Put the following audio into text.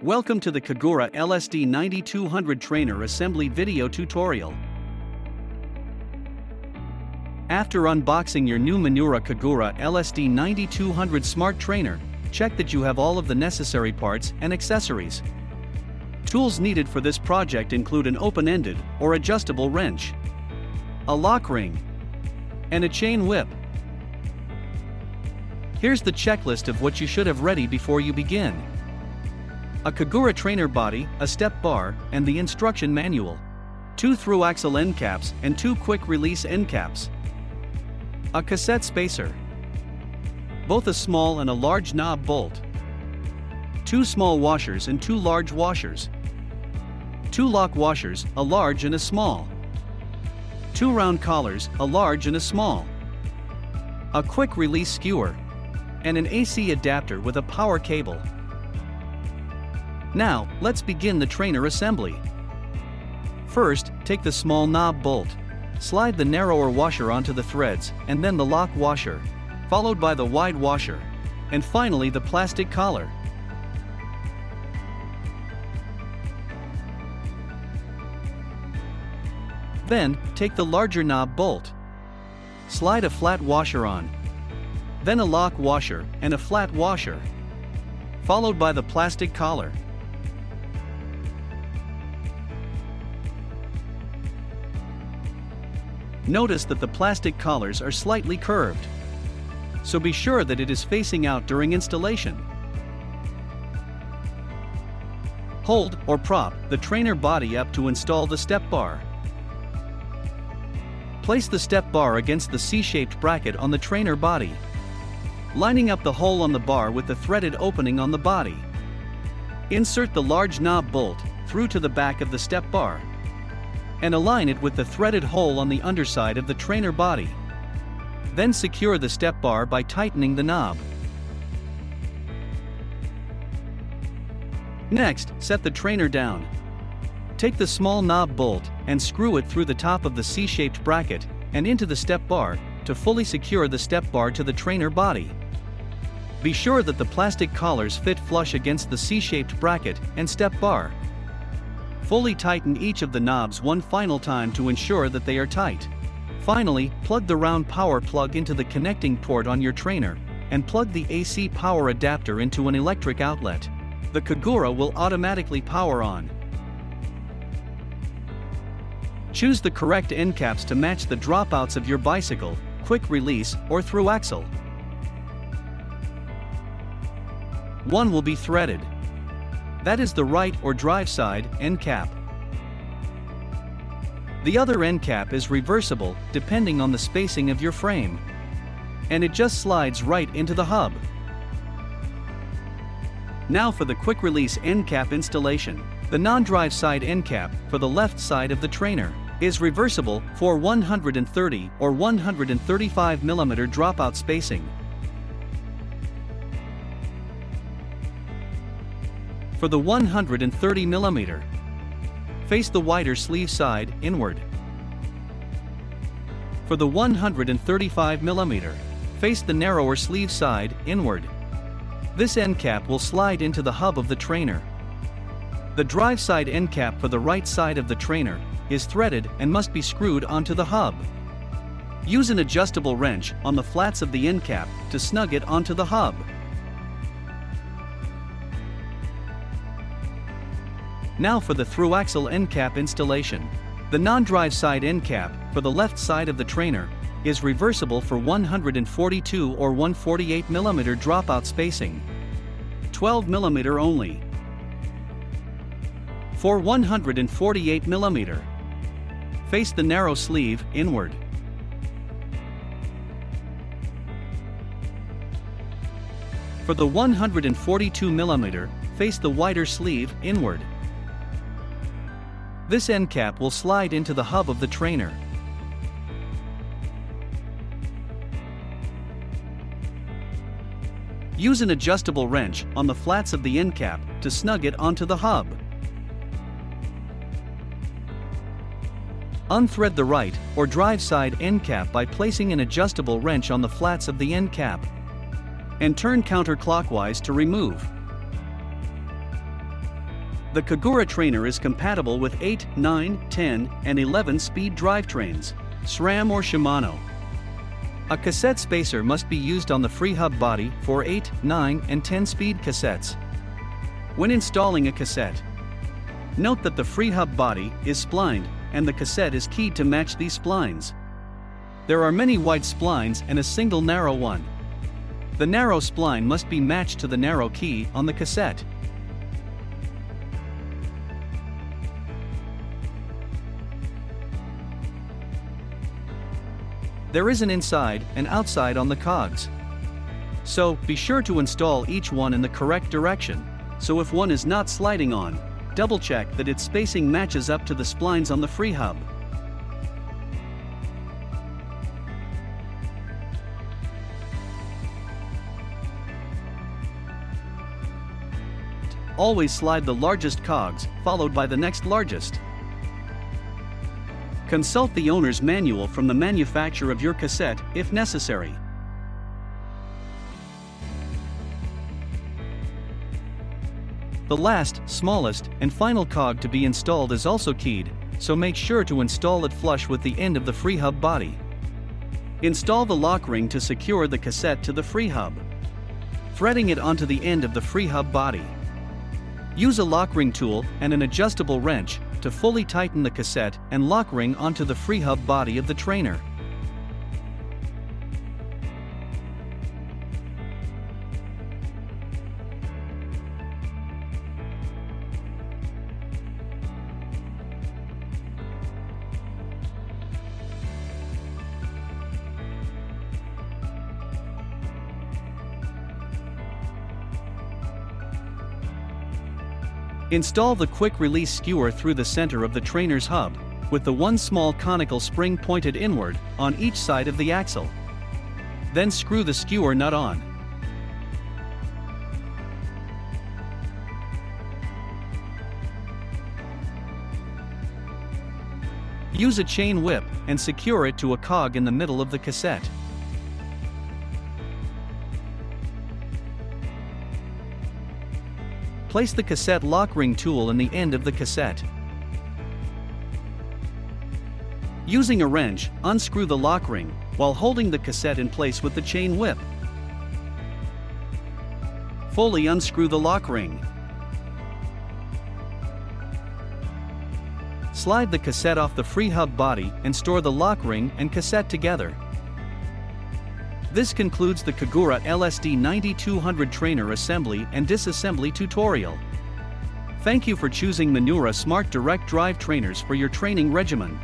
Welcome to the Kagura LSD9200 trainer assembly video tutorial. After unboxing your new Minoura Kagura LSD9200 Smart Trainer, check that you have all of the necessary parts and accessories. Tools needed for this project include an open-ended or adjustable wrench, a lock ring, and a chain whip. Here's the checklist of what you should have ready before you begin. A Kagura trainer body, a Stepbar, and the instruction manual. 2 through-axle end caps and 2 quick-release end caps. A cassette spacer. Both a small and a large knob bolt. 2 small washers and 2 large washers. 2 lock washers, a large and a small. 2 round collars, a large and a small. A quick-release skewer. And an AC adapter with a power cable. Now, let's begin the trainer assembly. First, take the small knob bolt. Slide the narrower washer onto the threads, and then the lock washer, followed by the wide washer, and finally the plastic collar. Then, take the larger knob bolt. Slide a flat washer on, then a lock washer and a flat washer, followed by the plastic collar. Notice that the plastic collars are slightly curved, so be sure that it is facing out during installation. Hold or prop the trainer body up to install the step bar. Place the step bar against the C-shaped bracket on the trainer body, lining up the hole on the bar with the threaded opening on the body. Insert the large knob bolt through to the back of the step bar, and align it with the threaded hole on the underside of the trainer body. Then secure the step bar by tightening the knob. Next, set the trainer down. Take the small knob bolt and screw it through the top of the C-shaped bracket and into the step bar to fully secure the step bar to the trainer body. Be sure that the plastic collars fit flush against the C-shaped bracket and step bar. Fully tighten each of the knobs one final time to ensure that they are tight. Finally, plug the round power plug into the connecting port on your trainer, and plug the AC power adapter into an electric outlet. The Kagura will automatically power on. Choose the correct end caps to match the dropouts of your bicycle, quick release, or through axle. One will be threaded. That is the right or drive side end cap. The other end cap is reversible depending on the spacing of your frame, and it just slides right into the hub. Now for the quick release end cap installation. The non-drive side end cap for the left side of the trainer is reversible for 130 or 135 mm dropout spacing. For the 130 mm, face the wider sleeve side inward. For the 135 mm, face the narrower sleeve side inward. This end cap will slide into the hub of the trainer. The drive side end cap for the right side of the trainer is threaded and must be screwed onto the hub. Use an adjustable wrench on the flats of the end cap to snug it onto the hub. Now for the through-axle end cap installation. The non-drive side end cap for the left side of the trainer is reversible for 142 or 148 mm dropout spacing. 12 mm only. For 148 mm, face the narrow sleeve inward. For the 142 mm, face the wider sleeve inward. This end cap will slide into the hub of the trainer. Use an adjustable wrench on the flats of the end cap to snug it onto the hub. Unthread the right or drive side end cap by placing an adjustable wrench on the flats of the end cap, and turn counterclockwise to remove. The Kagura trainer is compatible with 8, 9, 10, and 11 speed drivetrains, SRAM or Shimano. A cassette spacer must be used on the free hub body for 8, 9, and 10 speed cassettes. When installing a cassette, note that the free hub body is splined, and the cassette is keyed to match these splines. There are many wide splines and a single narrow one. The narrow spline must be matched to the narrow key on the cassette. There is an inside and outside on the cogs. So, be sure to install each one in the correct direction, so if one is not sliding on, double check that its spacing matches up to the splines on the free hub. Always slide the largest cogs, followed by the next largest. Consult the owner's manual from the manufacturer of your cassette, if necessary. The last, smallest, and final cog to be installed is also keyed, so make sure to install it flush with the end of the free hub body. Install the lock ring to secure the cassette to the free hub, threading it onto the end of the free hub body. Use a lock ring tool and an adjustable wrench to fully tighten the cassette and lock ring onto the free hub body of the trainer. Install the quick-release skewer through the center of the trainer's hub, with the one small conical spring pointed inward on each side of the axle. Then screw the skewer nut on. Use a chain whip and secure it to a cog in the middle of the cassette. Place the cassette lock ring tool in the end of the cassette. Using a wrench, unscrew the lock ring, while holding the cassette in place with the chain whip. Fully unscrew the lock ring. Slide the cassette off the free hub body and store the lock ring and cassette together. This concludes the Kagura LSD9200 trainer assembly and disassembly tutorial. Thank you for choosing Minoura Smart Direct Drive trainers for your training regimen.